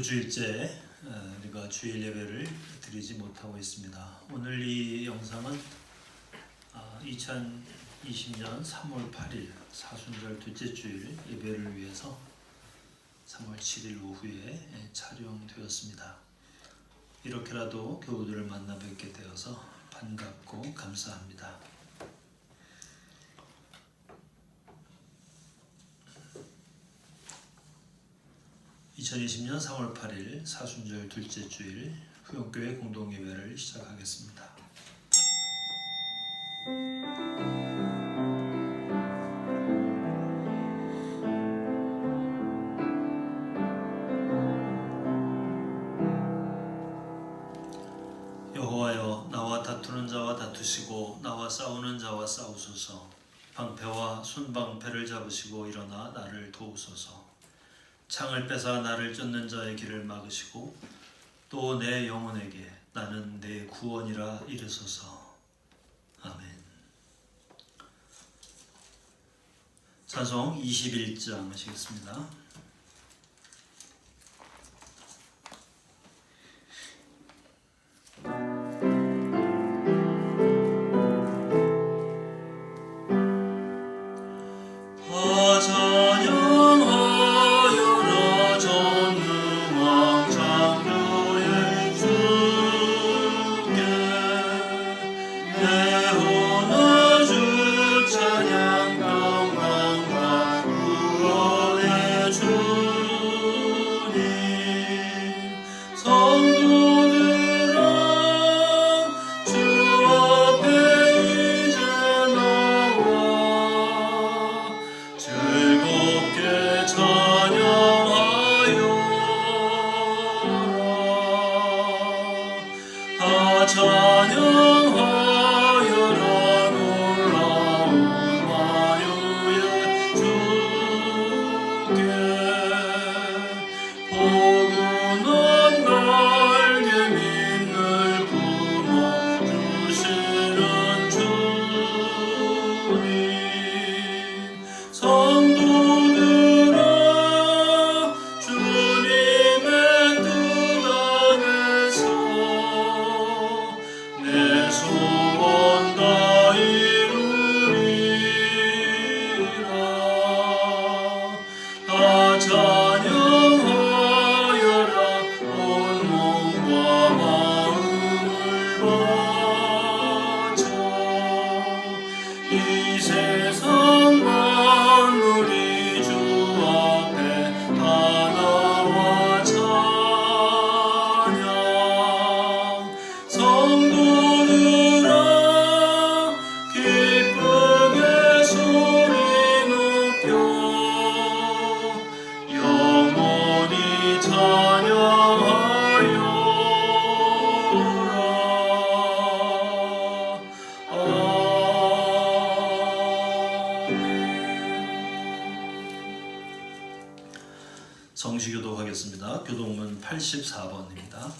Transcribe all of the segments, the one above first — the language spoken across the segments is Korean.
9주일째 우리가 주일 예배를 드리지 못하고 있습니다. 오늘 이 영상은 2020년 3월 8일 사순절 둘째 주일 예배를 위해서 3월 7일 오후에 촬영되었습니다. 이렇게라도 교우들을 만나 뵙게 되어서 반갑고 감사합니다. (2020년 3월 8일) 사순절 둘째 주일 후영교회 공동예배를 시작하겠습니다. 여호와여, 나와 다투는 자와 다투시고 나와 싸우는 자와 싸우소서. 방패와 손방패를 잡으시고 일어나 나를 도우소서. 창을 빼사 나를 쫓는 자의 길을 막으시고 또 내 영혼에게 나는 내 구원이라 이르소서. 아멘. 찬송 21장 하시겠습니다. 성시교독하겠습니다. 교독문 84번입니다.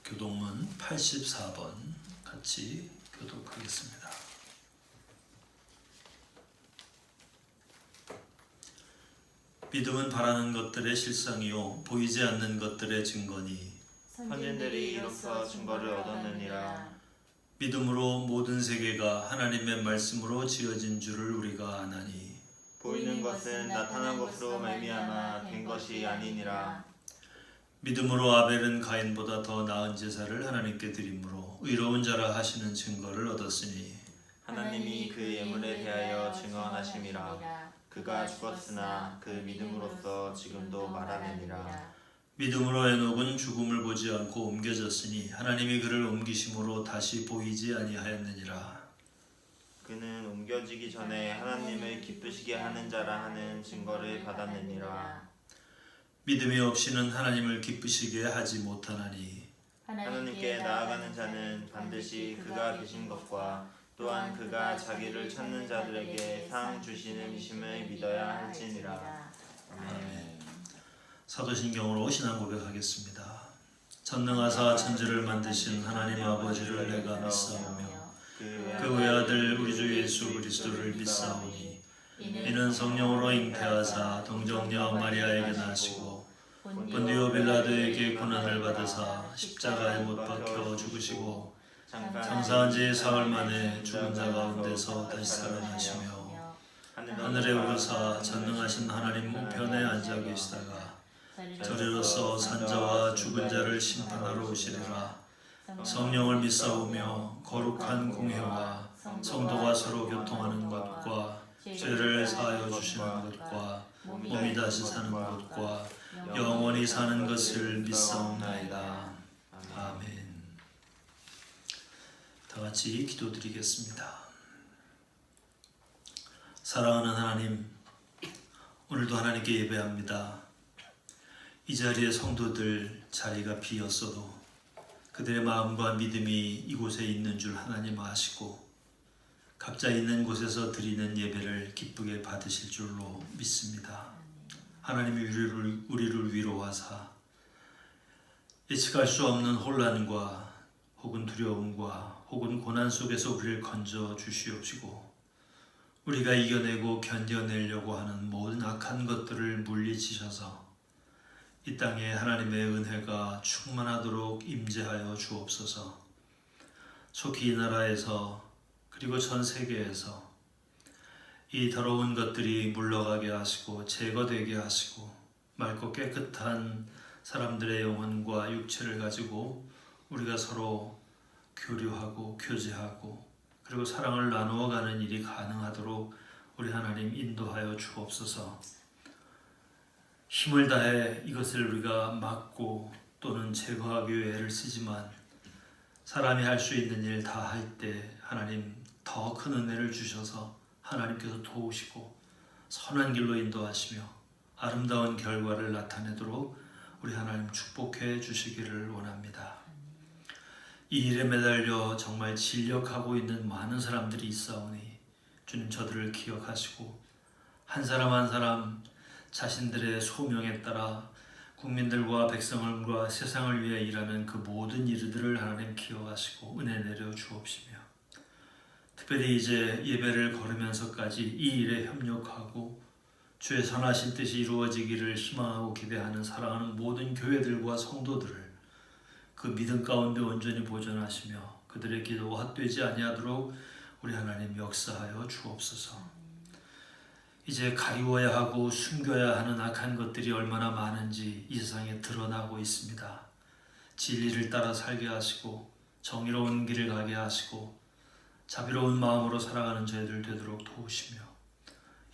교독문 84번 같이 교독하겠습니다. 믿음은 바라는 것들의 실상이요 보이지 않는 것들의 증거니 선진들이 이로써 증거를 얻었느니라. 믿음으로 모든 세계가 하나님의 말씀으로 지어진 줄을 우리가 아나니 보이는 것은 나타난 것으로 말미암아 된 것이 아니니라. 믿음으로 아벨은 가인보다 더 나은 제사를 하나님께 드림으로 의로운 자라 하시는 증거를 얻었으니 하나님이 그 예물에 대하여 증언하심이라. 그가 죽었으나 그 믿음으로써 지금도 말하느니라. 믿음으로 에녹은 죽음을 보지 않고 옮겨졌으니 하나님이 그를 옮기심으로 다시 보이지 아니하였느니라. 그는 옮겨지기 전에 하나님을 기쁘시게 하는 자라 하는 증거를 받았느니라. 믿음이 없이는 하나님을 기쁘시게 하지 못하나니 하나님께 나아가는 자는 반드시 그가 계신 것과 또한 그가 자기를 찾는 자들에게 상 주시는 이심을 믿어야 할지니라. 아멘. 사도신경으로 신앙 고백하겠습니다. 전능하사 천지를 만드신 하나님 아버지를 내가 믿사오며 그 외아들 우리 주 예수 그리스도를 믿사오니 이는 성령으로 잉태하사 동정녀 마리아에게 나시고 본디오 빌라도에게 고난을 받으사 십자가에 못 박혀 죽으시고 장사한 지 사흘 만에 죽은 자 가운데서 다시 살아나시며 하늘에 오르사 전능하신 하나님 우편에 앉아 계시다가 저리로서 산자와 죽은 자를 심판하러 오시리라. 성령을 믿사오며 거룩한 공회와 성도가 서로 교통하는 것과 죄를 사하여 주시는 것과 몸이 다시 사는 것과 영원히 사는 것을 믿사옵나이다. 아멘. 다 같이 기도드리겠습니다. 사랑하는 하나님, 오늘도 하나님께 예배합니다. 이 자리에 성도들 자리가 비었어도 그들의 마음과 믿음이 이곳에 있는 줄 하나님 아시고 각자 있는 곳에서 드리는 예배를 기쁘게 받으실 줄로 믿습니다. 하나님이 우리를 위로하사 예측할 수 없는 혼란과 혹은 두려움과 혹은 고난 속에서 우리를 건져 주시옵시고 우리가 이겨내고 견뎌내려고 하는 모든 악한 것들을 물리치셔서 이 땅에 하나님의 은혜가 충만하도록 임재하여 주옵소서. 속히 이 나라에서 그리고 전 세계에서 이 더러운 것들이 물러가게 하시고 제거되게 하시고 맑고 깨끗한 사람들의 영혼과 육체를 가지고 우리가 서로 교류하고 교제하고 그리고 사랑을 나누어가는 일이 가능하도록 우리 하나님 인도하여 주옵소서. 힘을 다해 이것을 우리가 막고 또는 제거하기 위해 애를 쓰지만 사람이 할 수 있는 일 다 할 때 하나님 더 큰 은혜를 주셔서 하나님께서 도우시고 선한 길로 인도하시며 아름다운 결과를 나타내도록 우리 하나님 축복해 주시기를 원합니다. 이 일에 매달려 정말 진력하고 있는 많은 사람들이 있사오니 주님 저들을 기억하시고 한 사람 한 사람 자신들의 소명에 따라 국민들과 백성과 세상을 위해 일하는 그 모든 일들을 하나님 기억하시고 은혜 내려 주옵시며 특별히 이제 예배를 걸으면서까지 이 일에 협력하고 주의 선하신 뜻이 이루어지기를 희망하고 기대하는 사랑하는 모든 교회들과 성도들을 그 믿음 가운데 온전히 보존하시며 그들의 기도가 헛되지 아니하도록 우리 하나님 역사하여 주옵소서. 이제 가리워야 하고 숨겨야 하는 악한 것들이 얼마나 많은지 이 세상에 드러나고 있습니다. 진리를 따라 살게 하시고 정의로운 길을 가게 하시고 자비로운 마음으로 살아가는 저희들 되도록 도우시며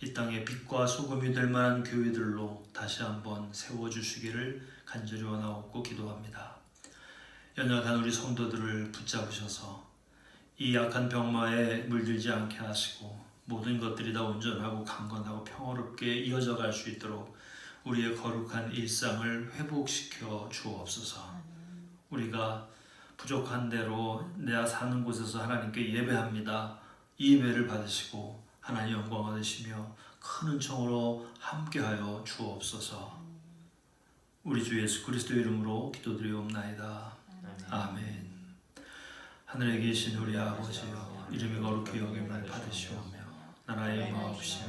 이 땅에 빛과 소금이 될 만한 교회들로 다시 한번 세워주시기를 간절히 원하옵고 기도합니다. 연약한 우리 성도들을 붙잡으셔서 이 약한 병마에 물들지 않게 하시고 모든 것들이 다 온전하고 강건하고 평화롭게 이어져 갈 수 있도록 우리의 거룩한 일상을 회복시켜 주옵소서. 우리가 부족한 대로 내가 사는 곳에서 하나님께 예배합니다. 이 예배를 받으시고 하나님 영광 얻으시며 큰 은총으로 함께하여 주옵소서. 우리 주 예수 그리스도 이름으로 기도드리옵나이다. 아멘. 하늘에 계신 우리 아버지여, 이름이 거룩히 여김을 받으시오며 나라의 마옵시며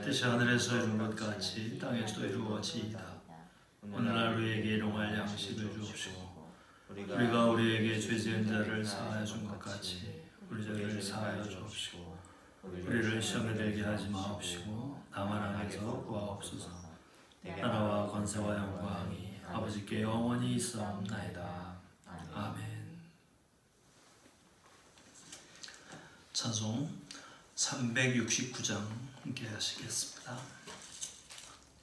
뜻이 하늘에서 이룬 것 같이 땅에서도 이루어지이다. 오늘날 우리에게 일용할 양식을 주옵시고 우리가 우리에게 죄 지은 자를 사하여 준 것 같이 우리 죄를 사하여 주옵시고 우리를 시험에 들게 하지 마옵시고 다만 악에서 구하옵소서. 나라와 권세와 영광이 아버지께 영원히 있사옵나이다. 아멘. 찬송 369장 함께 하시겠습니다.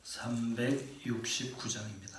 369장입니다.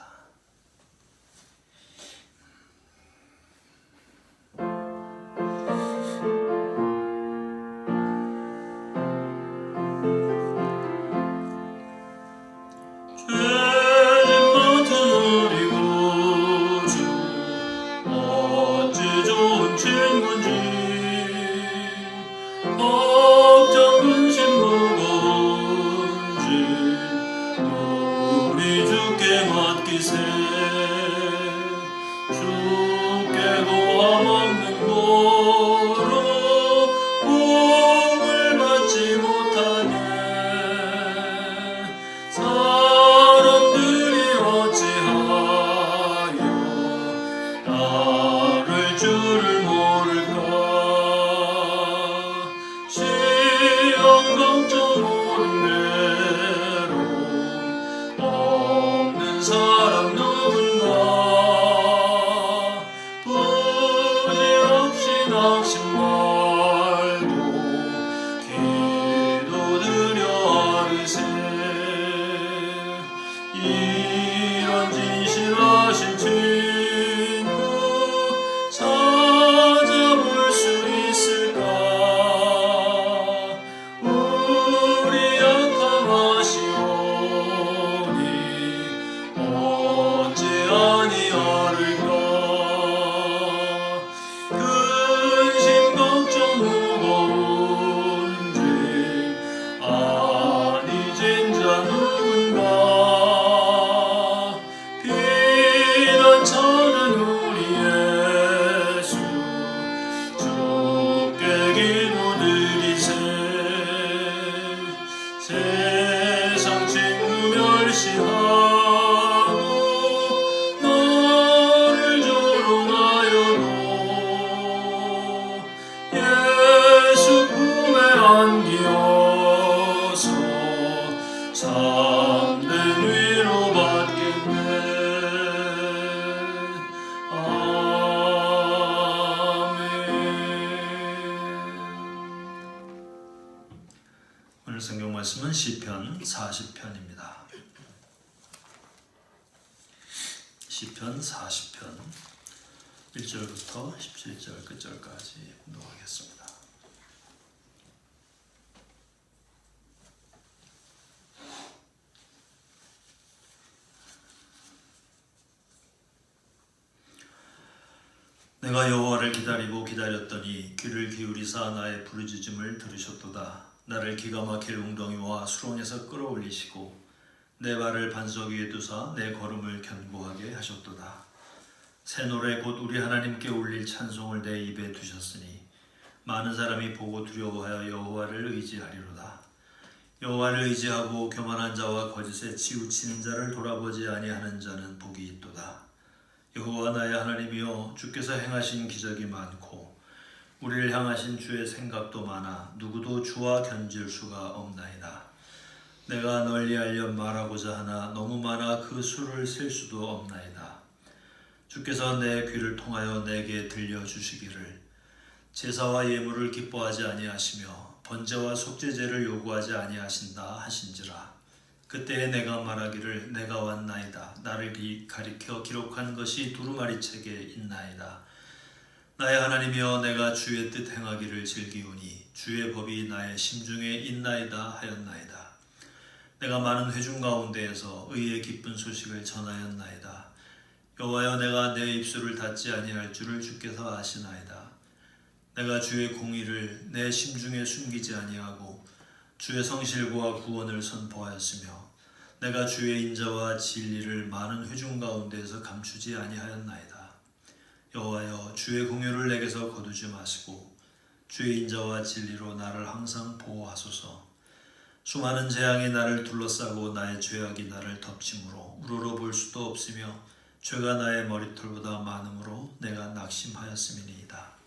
세상 친구 멸시하고 너를 조롱하여도 예수 품에 안기어서 참된 위로받겠네. 오늘 성경 말씀은 시편 40편입니다. 시편 40편 1절부터 17절 끝절까지 공독하겠습니다. 내가 여호와를 기다리고 기다렸더니 귀를 기울이사 나의 부르짖음을 들으셨도다. 나를 기가 막힐 웅덩이와 수렁에서 끌어올리시고 내 발을 반석 위에 두사 내 걸음을 견고하게 하셨도다. 새 노래 곧 우리 하나님께 올릴 찬송을 내 입에 두셨으니 많은 사람이 보고 두려워하여 여호와를 의지하리로다. 여호와를 의지하고 교만한 자와 거짓에 치우치는 자를 돌아보지 아니하는 자는 복이 있도다. 여호와 나의 하나님이여, 주께서 행하신 기적이 많고 우리를 향하신 주의 생각도 많아 누구도 주와 견질 수가 없나이다. 내가 널리 알려 말하고자 하나 너무 많아 그 수를 셀 수도 없나이다. 주께서 내 귀를 통하여 내게 들려주시기를 제사와 예물을 기뻐하지 아니하시며 번제와 속죄제를 요구하지 아니하신다 하신지라. 그때에 내가 말하기를 내가 왔나이다. 나를 가리켜 기록한 것이 두루마리 책에 있나이다. 나의 하나님이여, 내가 주의 뜻 행하기를 즐기오니 주의 법이 나의 심중에 있나이다 하였나이다. 내가 많은 회중 가운데에서 의의 기쁜 소식을 전하였나이다. 여호와여, 내가 내 입술을 닫지 아니할 줄을 주께서 아시나이다. 내가 주의 공의를 내 심중에 숨기지 아니하고 주의 성실과 구원을 선포하였으며 내가 주의 인자와 진리를 많은 회중 가운데에서 감추지 아니하였나이다. 여호와여, 주의 공의를 내게서 거두지 마시고 주의 인자와 진리로 나를 항상 보호하소서. 수많은 재앙이 나를 둘러싸고 나의 죄악이 나를 덮침으로 우러러볼 수도 없으며 죄가 나의 머리털보다 많음으로 내가 낙심하였음이니이다.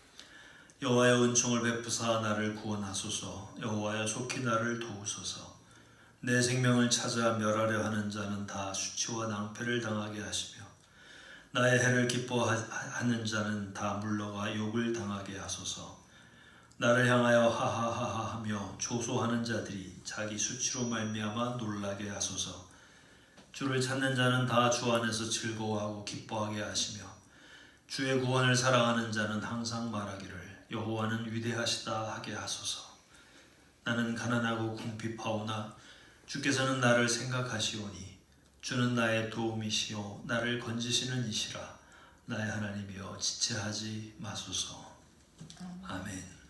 여호와여, 은총을 베푸사 나를 구원하소서. 여호와여, 속히 나를 도우소서. 내 생명을 찾아 멸하려 하는 자는 다 수치와 낭패를 당하게 하시며 나의 해를 기뻐하는 자는 다 물러가 욕을 당하게 하소서. 나를 향하여 하하하하 하며 조소하는 자들이 자기 수치로 말미암아 놀라게 하소서. 주를 찾는 자는 다 주 안에서 즐거워하고 기뻐하게 하시며 주의 구원을 사랑하는 자는 항상 말하기를 여호와는 위대하시다 하게 하소서. 나는 가난하고 궁핍하오나 주께서는 나를 생각하시오니 주는 나의 도움이시오 나를 건지시는 이시라. 나의 하나님이여, 지체하지 마소서. 아멘.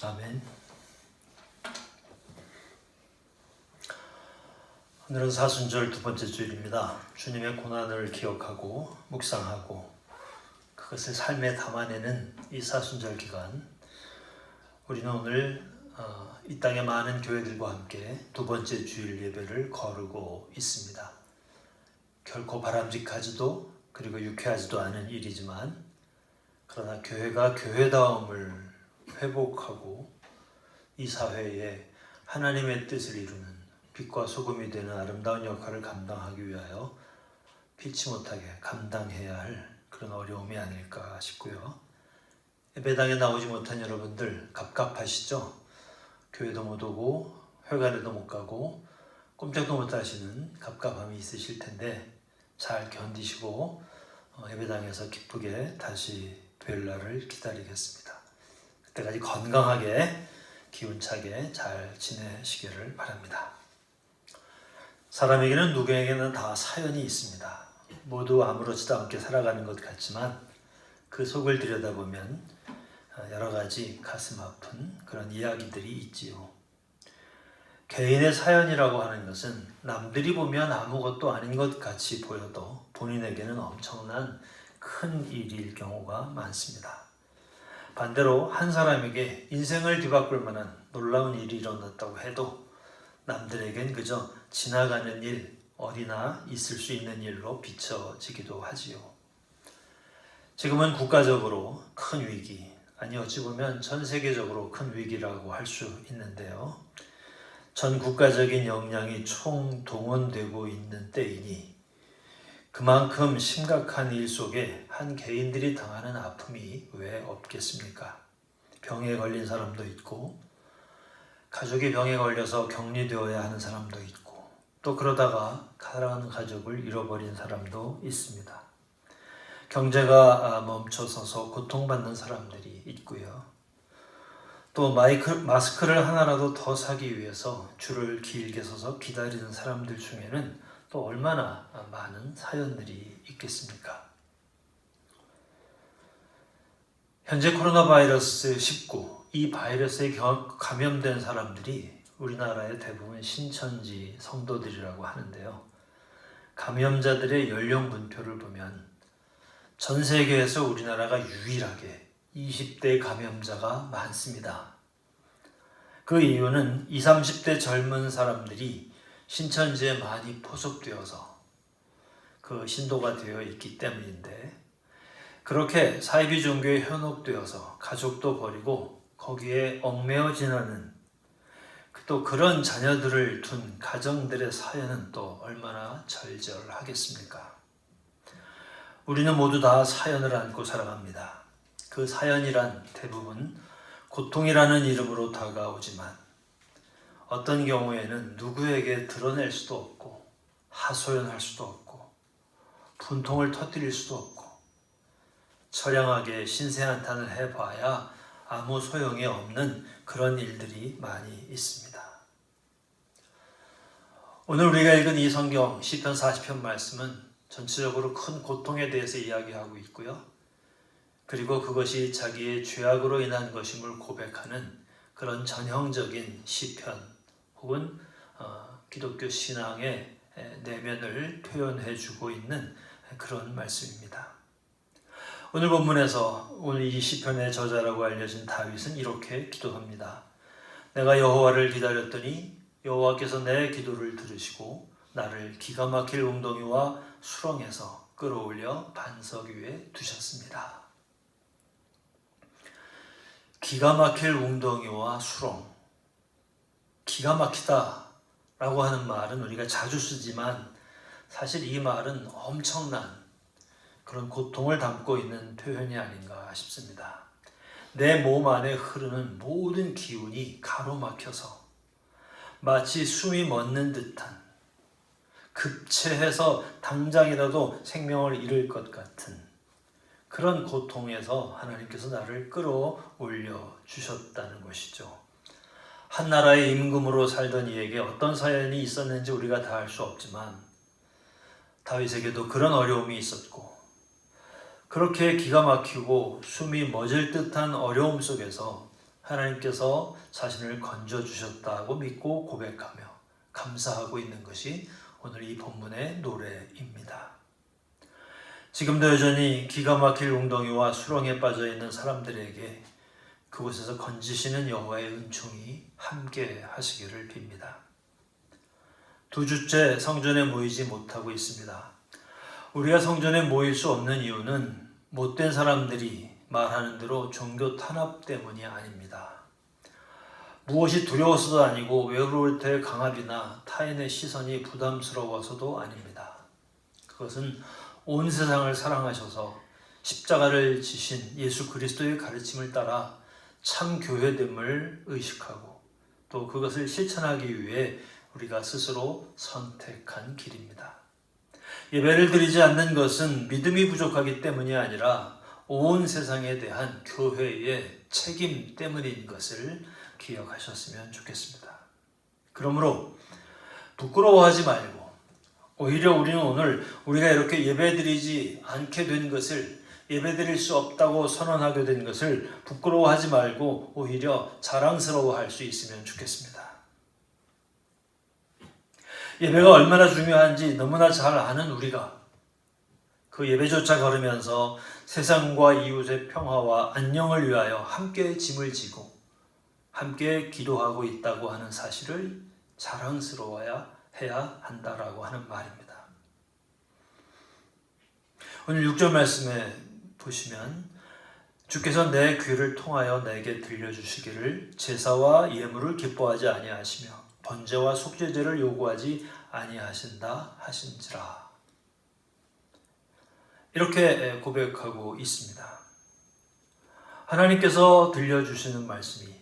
아멘. 오늘은 사순절 두 번째 주일입니다. 주님의 고난을 기억하고 묵상하고 그것을 삶에 담아내는 이 사순절 기간, 우리는 오늘 이 땅의 많은 교회들과 함께 두 번째 주일 예배를 거르고 있습니다. 결코 바람직하지도 그리고 유쾌하지도 않은 일이지만, 그러나 교회가 교회다움을 회복하고 이 사회에 하나님의 뜻을 이루는 빛과 소금이 되는 아름다운 역할을 감당하기 위하여 피치 못하게 감당해야 할 그런 어려움이 아닐까 싶고요. 예배당에 나오지 못한 여러분들 갑갑하시죠? 교회도 못 오고 회관에도 못 가고 꼼짝도 못 하시는 갑갑함이 있으실 텐데 잘 견디시고 예배당에서 기쁘게 다시 뵐 날을 기다리겠습니다. 그때까지 건강하게 기운차게 잘 지내시기를 바랍니다. 사람에게는 누구에게나 다 사연이 있습니다. 모두 아무렇지도 않게 살아가는 것 같지만 그 속을 들여다보면 여러 가지 가슴 아픈 그런 이야기들이 있지요. 개인의 사연이라고 하는 것은 남들이 보면 아무것도 아닌 것 같이 보여도 본인에게는 엄청난 큰 일일 경우가 많습니다. 반대로 한 사람에게 인생을 뒤바꿀 만한 놀라운 일이 일어났다고 해도 남들에겐 그저 지나가는 일, 어디나 있을 수 있는 일로 비춰지기도 하지요. 지금은 국가적으로 큰 위기, 아니 어찌 보면 전 세계적으로 큰 위기라고 할 수 있는데요. 전 국가적인 역량이 총동원되고 있는 때이니 그만큼 심각한 일 속에 한 개인들이 당하는 아픔이 왜 없겠습니까? 병에 걸린 사람도 있고 가족이 병에 걸려서 격리되어야 하는 사람도 있고 또 그러다가 사랑하는 가족을 잃어버린 사람도 있습니다. 경제가 멈춰서서 고통받는 사람들이 있고요. 또 마스크를 하나라도 더 사기 위해서 줄을 길게 서서 기다리는 사람들 중에는 또 얼마나 많은 사연들이 있겠습니까? 현재 코로나 바이러스 19, 이 바이러스에 감염된 사람들이 우리나라의 대부분 신천지 성도들이라고 하는데요. 감염자들의 연령 분표를 보면 전 세계에서 우리나라가 유일하게 20대 감염자가 많습니다. 그 이유는 20, 30대 젊은 사람들이 신천지에 많이 포섭되어서 그 신도가 되어 있기 때문인데, 그렇게 사이비 종교에 현혹되어서 가족도 버리고 거기에 얽매여 지나는 또 그런 자녀들을 둔 가정들의 사연은 또 얼마나 절절하겠습니까? 우리는 모두 다 사연을 안고 살아갑니다. 그 사연이란 대부분 고통이라는 이름으로 다가오지만 어떤 경우에는 누구에게 드러낼 수도 없고 하소연할 수도 없고 분통을 터뜨릴 수도 없고 처량하게 신세한탄을 해봐야 아무 소용이 없는 그런 일들이 많이 있습니다. 오늘 우리가 읽은 이 성경 시편 40편 말씀은 전체적으로 큰 고통에 대해서 이야기하고 있고요. 그리고 그것이 자기의 죄악으로 인한 것임을 고백하는 그런 전형적인 시편 혹은 기독교 신앙의 내면을 표현해주고 있는 그런 말씀입니다. 오늘 본문에서 오늘 이 시편의 저자라고 알려진 다윗은 이렇게 기도합니다. 내가 여호와를 기다렸더니 여호와께서 내 기도를 들으시고 나를 기가 막힐 웅덩이와 수렁에서 끌어올려 반석 위에 두셨습니다. 기가 막힐 웅덩이와 수렁, 기가 막히다 라고 하는 말은 우리가 자주 쓰지만 사실 이 말은 엄청난 그런 고통을 담고 있는 표현이 아닌가 싶습니다. 내 몸 안에 흐르는 모든 기운이 가로막혀서 마치 숨이 멎는 듯한, 급체해서 당장이라도 생명을 잃을 것 같은 그런 고통에서 하나님께서 나를 끌어올려 주셨다는 것이죠. 한 나라의 임금으로 살던 이에게 어떤 사연이 있었는지 우리가 다 알 수 없지만 다윗에게도 그런 어려움이 있었고, 그렇게 기가 막히고 숨이 멎을 듯한 어려움 속에서 하나님께서 자신을 건져주셨다고 믿고 고백하며 감사하고 있는 것이 오늘 이 본문의 노래입니다. 지금도 여전히 기가 막힐 웅덩이와 수렁에 빠져 있는 사람들에게 그곳에서 건지시는 여호와의 은총이 함께 하시기를 빕니다. 두 주째 성전에 모이지 못하고 있습니다. 우리가 성전에 모일 수 없는 이유는 못된 사람들이 말하는 대로 종교 탄압 때문이 아닙니다. 무엇이 두려워서도 아니고 외로울 때의 강압이나 타인의 시선이 부담스러워서도 아닙니다. 그것은 온 세상을 사랑하셔서 십자가를 지신 예수 그리스도의 가르침을 따라 참 교회됨을 의식하고 또 그것을 실천하기 위해 우리가 스스로 선택한 길입니다. 예배를 드리지 않는 것은 믿음이 부족하기 때문이 아니라 온 세상에 대한 교회의 책임 때문인 것을 기억하셨으면 좋겠습니다. 그러므로 부끄러워하지 말고 오히려 우리는 오늘 우리가 이렇게 예배드리지 않게 된 것을 예배드릴 수 없다고 선언하게 된 것을 부끄러워하지 말고 오히려 자랑스러워할 수 있으면 좋겠습니다. 예배가 얼마나 중요한지 너무나 잘 아는 우리가 그 예배조차 걸으면서 세상과 이웃의 평화와 안녕을 위하여 함께 짐을 지고 함께 기도하고 있다고 하는 사실을 자랑스러워야 해야 한다라고 하는 말입니다. 오늘 6절 말씀에 보시면 주께서 내 귀를 통하여 내게 들려주시기를 제사와 예물을 기뻐하지 아니하시며 번제와 속죄제를 요구하지 아니하신다 하신지라. 이렇게 고백하고 있습니다. 하나님께서 들려주시는 말씀이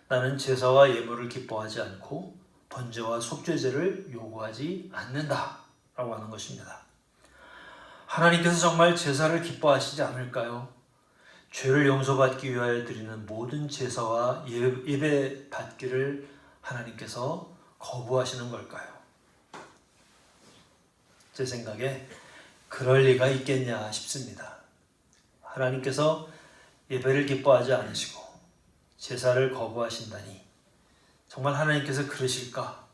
나는 제사와 예물을 기뻐하지 않고 번제와 속죄제를 요구하지 않는다 라고 하는 것입니다. 하나님께서 정말 제사를 기뻐하시지 않을까요? 죄를 용서받기 위하여 드리는 모든 제사와 예배 받기를 하나님께서 거부하시는 걸까요? 제 생각에 그럴 리가 있겠냐 싶습니다. 하나님께서 예배를 기뻐하지 않으시고 제사를 거부하신다니 정말 하나님께서 그러실까?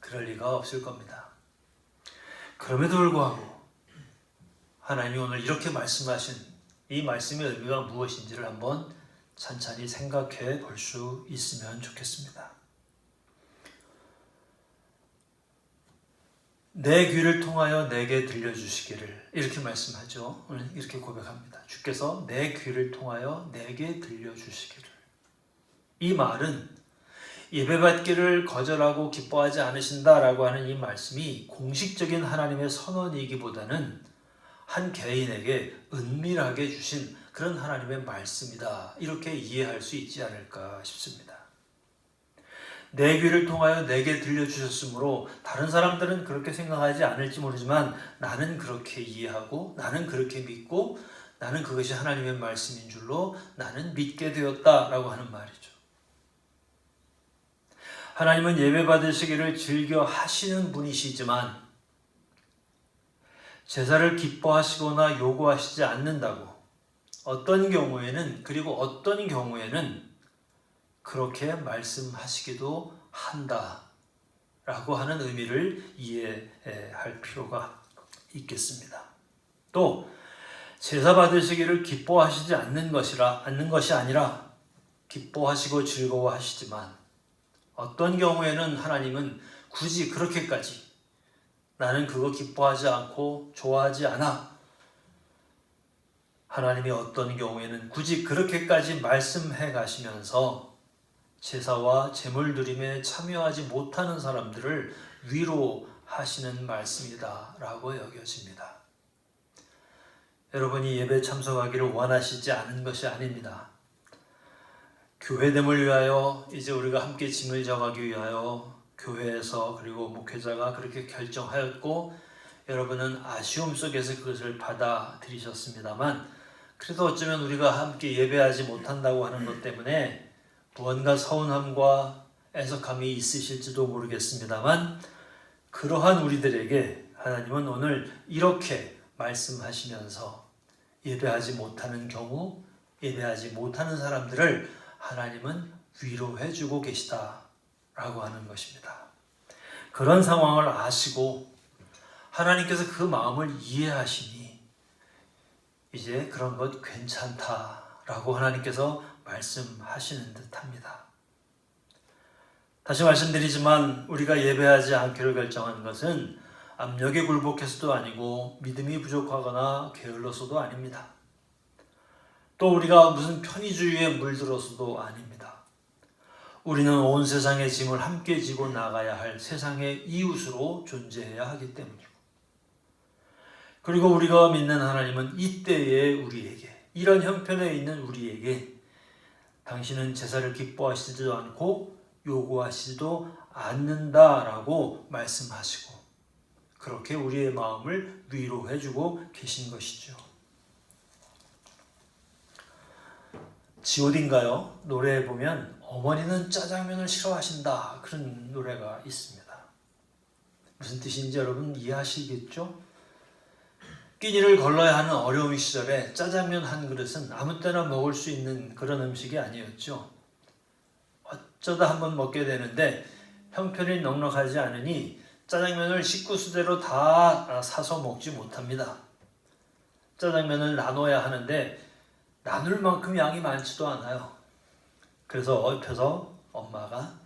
그럴 리가 없을 겁니다. 그럼에도 불구하고 하나님이 오늘 이렇게 말씀하신 이 말씀의 의미가 무엇인지를 한번 찬찬히 생각해 볼 수 있으면 좋겠습니다. 내 귀를 통하여 내게 들려주시기를 이렇게 말씀하죠. 오늘 이렇게 고백합니다. 주께서 내 귀를 통하여 내게 들려주시기를. 이 말은 예배받기를 거절하고 기뻐하지 않으신다라고 하는 이 말씀이 공식적인 하나님의 선언이기보다는 한 개인에게 은밀하게 주신 그런 하나님의 말씀이다. 이렇게 이해할 수 있지 않을까 싶습니다. 내 귀를 통하여 내게 들려주셨으므로 다른 사람들은 그렇게 생각하지 않을지 모르지만 나는 그렇게 이해하고 나는 그렇게 믿고 나는 그것이 하나님의 말씀인 줄로 나는 믿게 되었다라고 하는 말이죠. 하나님은 예배 받으시기를 즐겨 하시는 분이시지만 제사를 기뻐하시거나 요구하시지 않는다고 어떤 경우에는 그리고 어떤 경우에는 그렇게 말씀하시기도 한다라고 하는 의미를 이해할 필요가 있겠습니다. 또 제사 받으시기를 기뻐하시지 않는 것이 아니라 기뻐하시고 즐거워하시지만 어떤 경우에는 하나님은 굳이 그렇게까지 나는 그거 기뻐하지 않고 좋아하지 않아. 하나님이 어떤 경우에는 굳이 그렇게까지 말씀해 가시면서 제사와 제물 드림에 참여하지 못하는 사람들을 위로하시는 말씀이다 라고 여겨집니다. 여러분이 예배 참석하기를 원하시지 않은 것이 아닙니다. 교회됨을 위하여 이제 우리가 함께 짐을 져가기 위하여 교회에서 그리고 목회자가 그렇게 결정하였고 여러분은 아쉬움 속에서 그것을 받아들이셨습니다만 그래도 어쩌면 우리가 함께 예배하지 못한다고 하는 것 때문에 무언가 서운함과 애석함이 있으실지도 모르겠습니다만 그러한 우리들에게 하나님은 오늘 이렇게 말씀하시면서 예배하지 못하는 경우 예배하지 못하는 사람들을 하나님은 위로해주고 계시다라고 하는 것입니다. 그런 상황을 아시고 하나님께서 그 마음을 이해하시니 이제 그런 것 괜찮다라고 하나님께서 말씀하시는 듯합니다. 다시 말씀드리지만 우리가 예배하지 않기로 결정한 것은 압력에 굴복해서도 아니고 믿음이 부족하거나 게을러서도 아닙니다. 또 우리가 무슨 편의주의에 물들어서도 아닙니다. 우리는 온 세상의 짐을 함께 지고 나가야 할 세상의 이웃으로 존재해야 하기 때문이고, 그리고 우리가 믿는 하나님은 이때에 우리에게, 이런 형편에 있는 우리에게 당신은 제사를 기뻐하시지도 않고 요구하시지도 않는다라고 말씀하시고 그렇게 우리의 마음을 위로해주고 계신 것이죠. G.O.D인가요? 노래에 보면 어머니는 짜장면을 싫어하신다 그런 노래가 있습니다. 무슨 뜻인지 여러분 이해하시겠죠? 끼니를 걸러야 하는 어려운 시절에 짜장면 한 그릇은 아무 때나 먹을 수 있는 그런 음식이 아니었죠. 어쩌다 한번 먹게 되는데 형편이 넉넉하지 않으니 짜장면을 식구수대로 다 사서 먹지 못합니다. 짜장면을 나눠야 하는데 나눌 만큼 양이 많지도 않아요. 그래서 옆에서 엄마가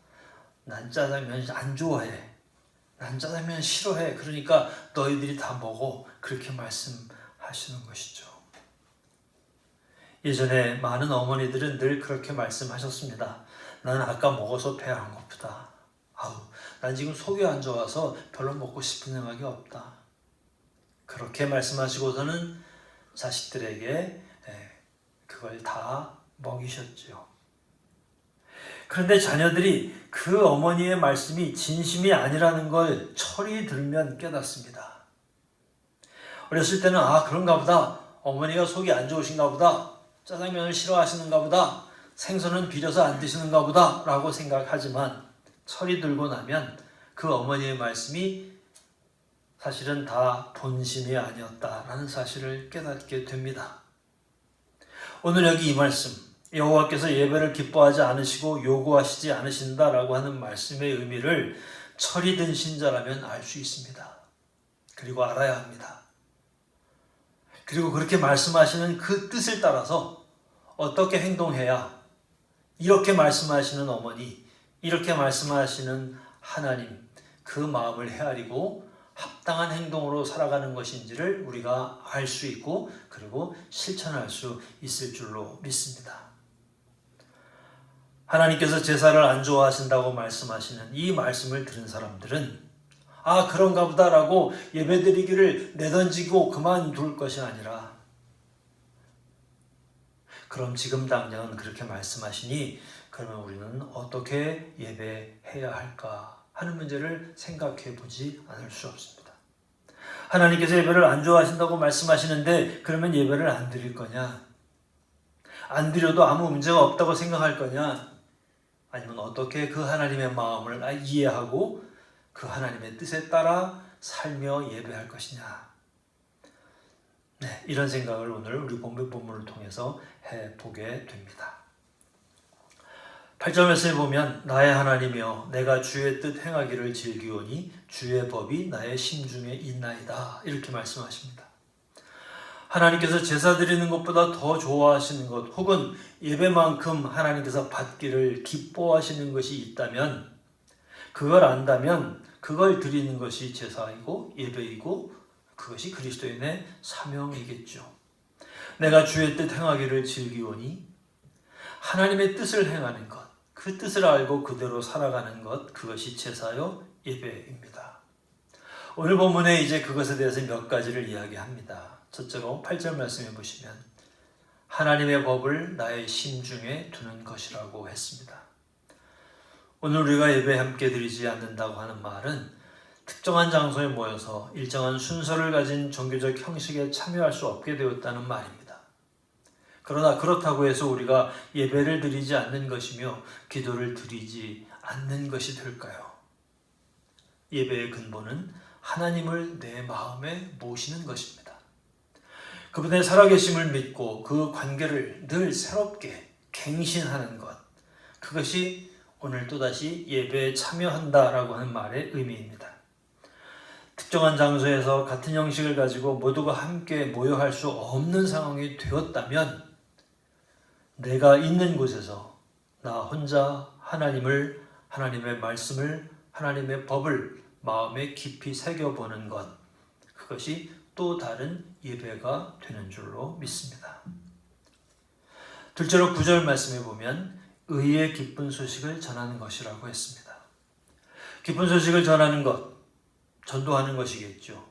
난 짜장면 안 좋아해. 난 짜장면 싫어해. 그러니까 너희들이 다 먹어. 그렇게 말씀하시는 것이죠. 예전에 많은 어머니들은 늘 그렇게 말씀하셨습니다. 나는 아까 먹어서 배 안 고프다. 난 지금 속이 안 좋아서 별로 먹고 싶은 생각이 없다. 그렇게 말씀하시고서는 자식들에게 그걸 다 먹이셨죠. 그런데 자녀들이 그 어머니의 말씀이 진심이 아니라는 걸 철이 들면 깨닫습니다. 어렸을 때는 그런가 보다. 어머니가 속이 안 좋으신가 보다. 짜장면을 싫어하시는가 보다. 생선은 비려서 안 드시는가 보다 라고 생각하지만 철이 들고 나면 그 어머니의 말씀이 사실은 다 본심이 아니었다라는 사실을 깨닫게 됩니다. 오늘 여기 이 말씀, 여호와께서 예배를 기뻐하지 않으시고 요구하시지 않으신다라고 하는 말씀의 의미를 철이 든 신자라면 알 수 있습니다. 그리고 알아야 합니다. 그리고 그렇게 말씀하시는 그 뜻을 따라서 어떻게 행동해야 이렇게 말씀하시는 어머니, 이렇게 말씀하시는 하나님, 그 마음을 헤아리고 합당한 행동으로 살아가는 것인지를 우리가 알 수 있고 그리고 실천할 수 있을 줄로 믿습니다. 하나님께서 제사를 안 좋아하신다고 말씀하시는 이 말씀을 들은 사람들은 그런가 보다라고 예배드리기를 내던지고 그만둘 것이 아니라 그럼 지금 당장은 그렇게 말씀하시니 그러면 우리는 어떻게 예배해야 할까 하는 문제를 생각해 보지 않을 수 없습니다. 하나님께서 예배를 안 좋아하신다고 말씀하시는데 그러면 예배를 안 드릴 거냐? 안 드려도 아무 문제가 없다고 생각할 거냐? 아니면 어떻게 그 하나님의 마음을 이해하고 그 하나님의 뜻에 따라 살며 예배할 것이냐? 이런 생각을 오늘 우리 본문을 통해서 해보게 됩니다. 8절 말씀에 보면 나의 하나님이여 내가 주의 뜻 행하기를 즐기오니 주의 법이 나의 심중에 있나이다 이렇게 말씀하십니다. 하나님께서 제사 드리는 것보다 더 좋아하시는 것 혹은 예배만큼 하나님께서 받기를 기뻐하시는 것이 있다면 그걸 안다면 그걸 드리는 것이 제사이고 예배이고 그것이 그리스도인의 사명이겠죠. 내가 주의 뜻 행하기를 즐기오니 하나님의 뜻을 행하는 것, 그 뜻을 알고 그대로 살아가는 것, 그것이 제사요 예배입니다. 오늘 본문에 이제 그것에 대해서 몇 가지를 이야기합니다. 첫째로 8절 말씀해 보시면 하나님의 법을 나의 심중에 두는 것이라고 했습니다. 오늘 우리가 예배 함께 드리지 않는다고 하는 말은 특정한 장소에 모여서 일정한 순서를 가진 종교적 형식에 참여할 수 없게 되었다는 말입니다. 그러나 그렇다고 해서 우리가 예배를 드리지 않는 것이며 기도를 드리지 않는 것이 될까요? 예배의 근본은 하나님을 내 마음에 모시는 것입니다. 그분의 살아계심을 믿고 그 관계를 늘 새롭게 갱신하는 것, 그것이 오늘 또다시 예배에 참여한다라고 하는 말의 의미입니다. 특정한 장소에서 같은 형식을 가지고 모두가 함께 모여할 수 없는 상황이 되었다면 내가 있는 곳에서 나 혼자 하나님의 말씀을, 하나님의 법을 마음에 깊이 새겨보는 것, 그것이 또 다른 예배가 되는 줄로 믿습니다. 둘째로 9절 말씀에 보면 의의 기쁜 소식을 전하는 것이라고 했습니다. 기쁜 소식을 전하는 것, 전도하는 것이겠죠.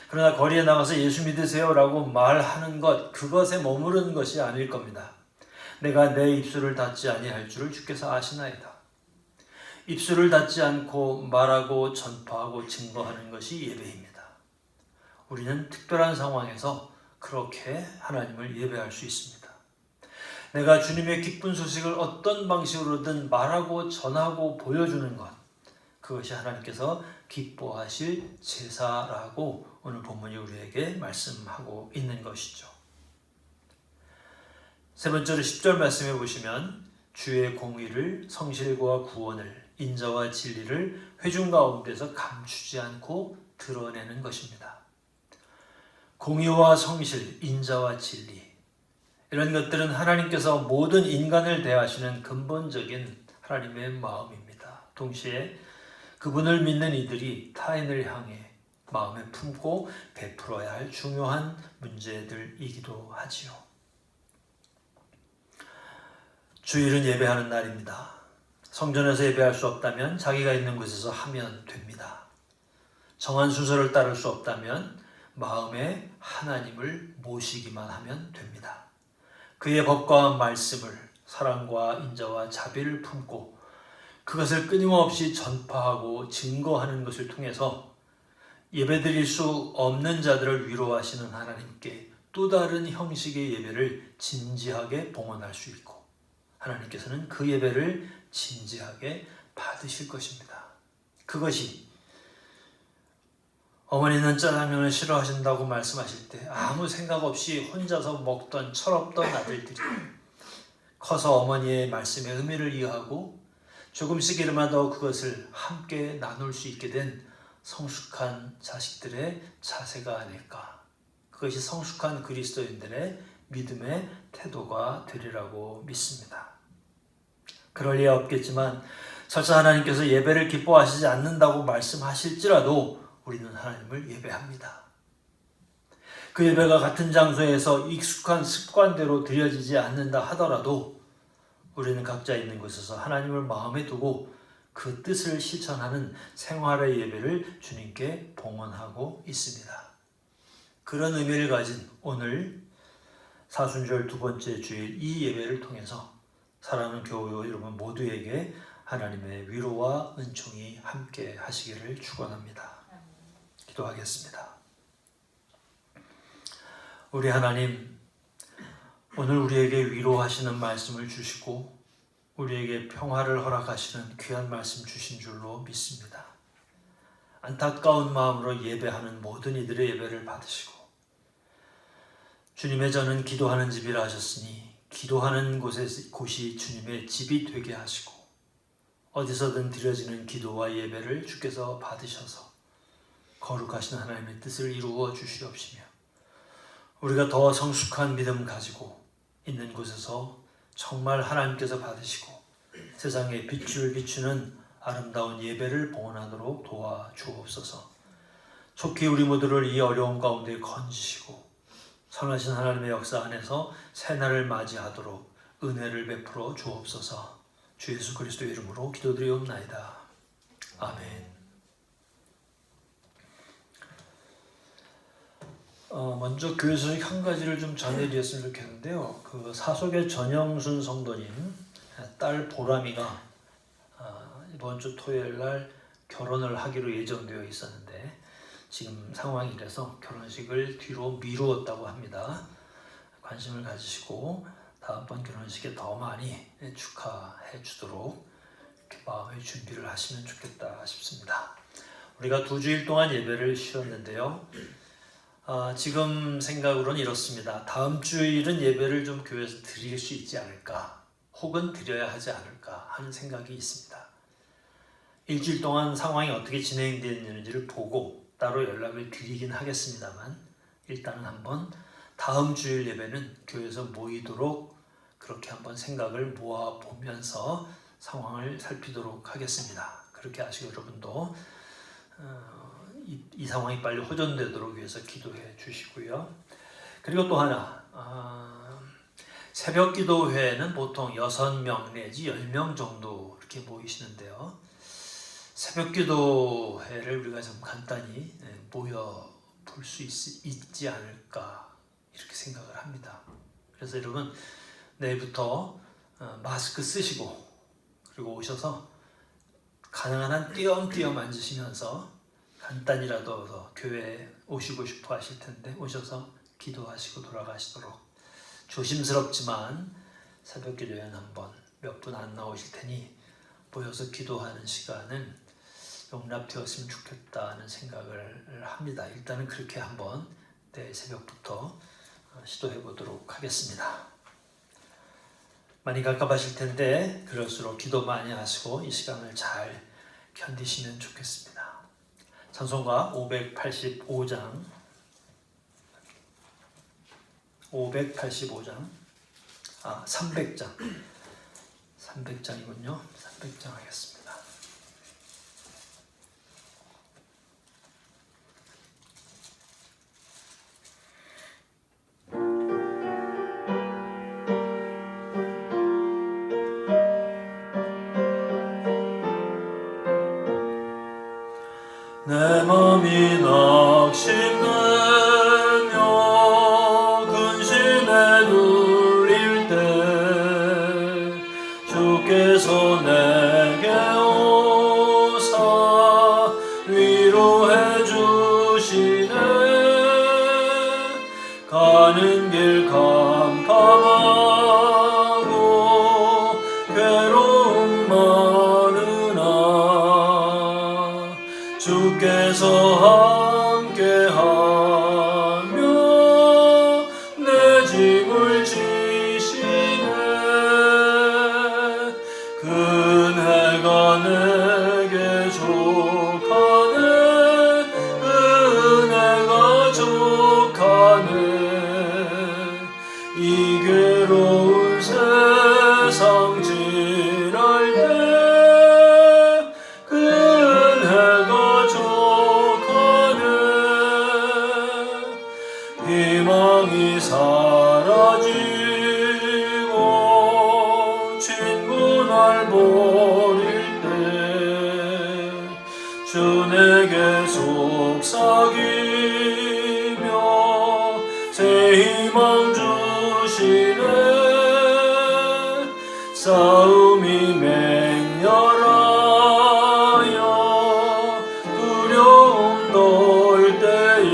그러나 거리에 나가서 예수 믿으세요라고 말하는 것, 그것에 머무르는 것이 아닐 겁니다. 내가 내 입술을 닫지 아니할 줄을 주께서 아시나이다. 입술을 닫지 않고 말하고 전파하고 증거하는 것이 예배입니다. 우리는 특별한 상황에서 그렇게 하나님을 예배할 수 있습니다. 내가 주님의 기쁜 소식을 어떤 방식으로든 말하고 전하고 보여주는 것, 그것이 하나님께서 기뻐하실 제사라고 오늘 본문이 우리에게 말씀하고 있는 것이죠. 세 번째로 10절 말씀해 보시면 주의 공의를, 성실과 구원을, 인자와 진리를 회중 가운데서 감추지 않고 드러내는 것입니다. 공의와 성실, 인자와 진리, 이런 것들은 하나님께서 모든 인간을 대하시는 근본적인 하나님의 마음입니다. 동시에 그분을 믿는 이들이 타인을 향해 마음에 품고 베풀어야 할 중요한 문제들이기도 하지요. 주일은 예배하는 날입니다. 성전에서 예배할 수 없다면 자기가 있는 곳에서 하면 됩니다. 정한 순서를 따를 수 없다면 마음에 하나님을 모시기만 하면 됩니다. 그의 법과 말씀을, 사랑과 인자와 자비를 품고 그것을 끊임없이 전파하고 증거하는 것을 통해서 예배드릴 수 없는 자들을 위로하시는 하나님께 또 다른 형식의 예배를 진지하게 봉헌할 수 있고, 하나님께서는 그 예배를 진지하게 받으실 것입니다. 그것이 어머니는 짜장면을 싫어하신다고 말씀하실 때 아무 생각 없이 혼자서 먹던 철없던 아들들이 커서 어머니의 말씀의 의미를 이해하고 조금씩 일마다 그것을 함께 나눌 수 있게 된 성숙한 자식들의 자세가 아닐까. 그것이 성숙한 그리스도인들의 믿음의 태도가 되리라고 믿습니다. 그럴 리 없겠지만 설사 하나님께서 예배를 기뻐하시지 않는다고 말씀하실지라도 우리는 하나님을 예배합니다. 그 예배가 같은 장소에서 익숙한 습관대로 드려지지 않는다 하더라도 우리는 각자 있는 곳에서 하나님을 마음에 두고 그 뜻을 실천하는 생활의 예배를 주님께 봉헌하고 있습니다. 그런 의미를 가진 오늘 사순절 두 번째 주일 이 예배를 통해서 사랑하는 교우 여러분 모두에게 하나님의 위로와 은총이 함께 하시기를 축원합니다. 기도하겠습니다. 우리 하나님, 오늘 우리에게 위로하시는 말씀을 주시고 우리에게 평화를 허락하시는 귀한 말씀 주신 줄로 믿습니다. 안타까운 마음으로 예배하는 모든 이들의 예배를 받으시고 주님의 저는 기도하는 집이라 하셨으니 기도하는 곳이 주님의 집이 되게 하시고 어디서든 드려지는 기도와 예배를 주께서 받으셔서 거룩하신 하나님의 뜻을 이루어 주시옵시며 우리가 더 성숙한 믿음 가지고 있는 곳에서 정말 하나님께서 받으시고 세상에 빛을 비추는 아름다운 예배를 봉헌하도록 도와주옵소서. 속히 우리 모두를 이 어려움 가운데 건지시고 선하신 하나님의 역사 안에서 새날을 맞이하도록 은혜를 베풀어 주옵소서. 주 예수 그리스도의 이름으로 기도드리옵나이다. 아멘. 먼저 교회 소식 한 가지를 좀 전해드렸으면 좋겠는데요. 그 사속의 전영순 성도님 딸 보람이가 이번 주 토요일 날 결혼을 하기로 예정되어 있었는데 지금 상황이 이래서 결혼식을 뒤로 미루었다고 합니다. 관심을 가지시고 다음번 결혼식에 더 많이 축하해 주도록 이렇게 마음의 준비를 하시면 좋겠다 싶습니다. 우리가 2주일 동안 예배를 쉬었는데요. 지금 생각으로는 이렇습니다. 다음 주일은 예배를 좀 교회에서 드릴 수 있지 않을까. 혹은 드려야 하지 않을까 하는 생각이 있습니다. 일주일 동안 상황이 어떻게 진행되는지를 보고 따로 연락을 드리긴 하겠습니다만 일단은 한번 다음 주일 예배는 교회에서 모이도록 그렇게 한번 생각을 모아보면서 상황을 살피도록 하겠습니다. 그렇게 하시고 여러분도 이 상황이 빨리 호전되도록 위해서 기도해 주시고요. 그리고 또 하나 새벽 기도회는 보통 6명 내지 10명 정도 이렇게 모이시는데요. 새벽 기도회를 우리가 좀 간단히 모여 볼 수 있지 않을까 이렇게 생각을 합니다. 그래서 여러분 내일부터 마스크 쓰시고 그리고 오셔서 가능한 한 띄엄띄엄 앉으시면서 간단히라도 더 교회에 오시고 싶어 하실 텐데 오셔서 기도하시고 돌아가시도록 조심스럽지만 새벽 기도회는 한번 몇 분 안 나오실 테니 모여서 기도하는 시간은 용납되었으면 좋겠다는 생각을 합니다. 일단은 그렇게 한번 내일 새벽부터 시도해 보도록 하겠습니다. 많이 갑갑하실 텐데 그럴수록 기도 많이 하시고 이 시간을 잘 견디시면 좋겠습니다. 찬송가 585장 300장이군요. 300장 하겠습니다. 내 맘이 낙심되며 근심에 눌릴 때 주께서 내게 오사 위로해 주시네. 가는 길 캄캄하고 괴로움 많으나 주께서 함께하며 내 짐을 지시네. 은혜가 내게 족하네. 은혜가 족하네. 이 괴로운 세상 지날 때 희망이 사라지고 친구 날 버릴 때 주 내게 속삭이며 새 희망 주시네. 싸움이 맹렬하여 두려움 떨 때에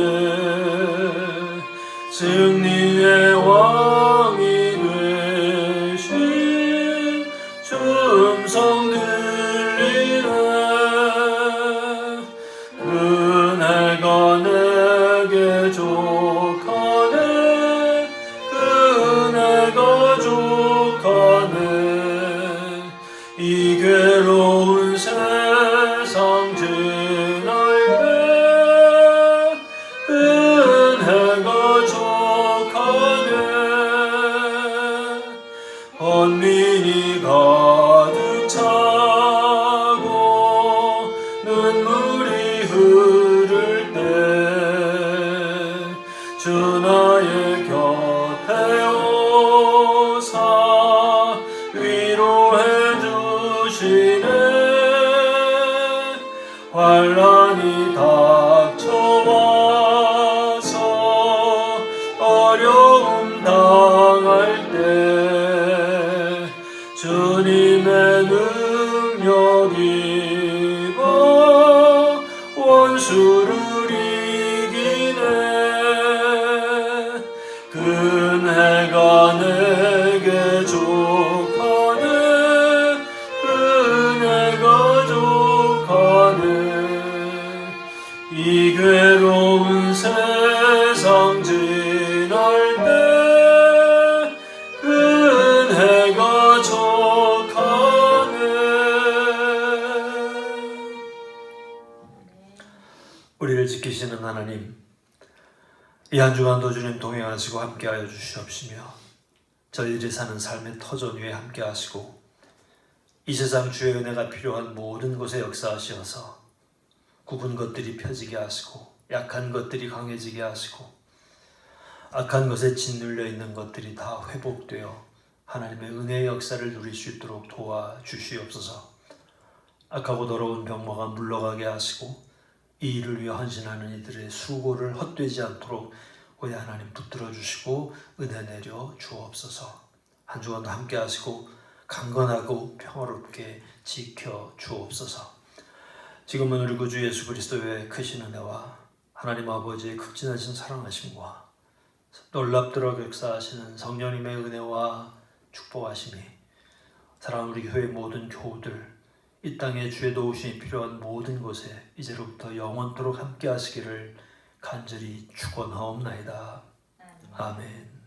승리의 왕이 되신 주 음성 들리네. 은혜가 내게 족하네. 은혜가 족하네. 이 괴로운 세상 지날 때 은혜가 족하네. 번민이 가득 차고 눈물이 흐를 때 주 나의 곁에 오사 위로해 주시네. 환난이 닥쳐와서 어려움 당할 때 주님의 능력 입어 원수를 이기네. 은혜가 내게 족하네. 은혜가 족하네. 이 괴로운 세상 지날 때 은혜가 족하네. 우리를 지키시는 하나님, 이 한 주간도 주님 동행하시고 함께하여 주시옵시며 저희들이 사는 삶의 터전 위에 함께하시고 이 세상 주의 은혜가 필요한 모든 곳에 역사하시어서 굽은 것들이 펴지게 하시고 약한 것들이 강해지게 하시고 악한 것에 짓눌려 있는 것들이 다 회복되어 하나님의 은혜의 역사를 누릴 수 있도록 도와주시옵소서. 악하고 더러운 병마가 물러가게 하시고 이 일을 위해 헌신하는 이들의 수고를 헛되지 않도록 우리 하나님 붙들어 주시고 은혜 내려 주옵소서. 한 주간도 함께 하시고 강건하고 평화롭게 지켜 주옵소서. 지금은 우리 구주 예수 그리스도의 크신 은혜와 하나님 아버지의 극진하신 사랑하심과 놀랍도록 역사하시는 성령님의 은혜와 축복하심이 사랑하는 우리 교회 모든 교우들 이 땅에 주의 도우심이 필요한 모든 곳에 이제로부터 영원토록 함께 하시기를 간절히 축원하옵나이다. 아멘.